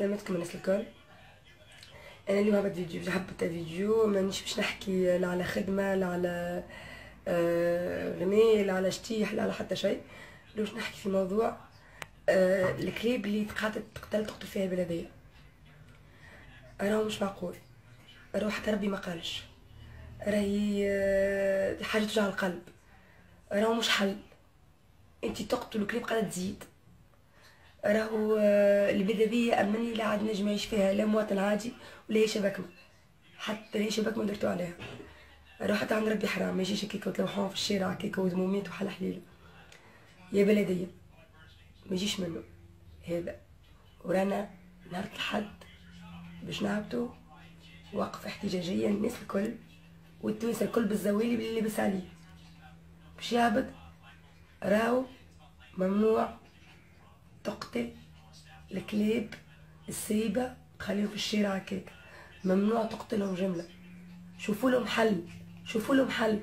سلامتكم الناس الكل. انا اليوم هبط فيديو، حبيت فيديو مانيش باش نحكي لا على خدمه لا على غناء لا على شتيح لا على حتى شيء. باش نحكي في موضوع الكليب اللي تقتل فيها البلديه. راهو مش معقول، راهو حتى ربي ما قالش، راهي حاجه توجع القلب، راهو مش حل. انتي تقتل الكليب قاعده تزيد. راهو البلديه امني لا عاد نجم يعيش فيها لا مواطن عادي ولا هي شبكنا، حتى هي شبكة درتو عليها. راهو حتى عند ربي حرام ما يجيش هكاكا وتلوحوهم في الشارع هكاكا وذموميات وحلا حليله. يا بلديه ما يجيش منه هذا. ورانا نهار الحد باش نهبطو وقفه احتجاجيه الناس الكل والتوانسه الكل بالزوالي باللي لبس عليه باش يهبط. راهو ممنوع تقتل الكلاب السريبه تخليهم في الشارع هكاك، ممنوع تقتلهم جمله. شوفوا لهم حل، شوفوا لهم حل.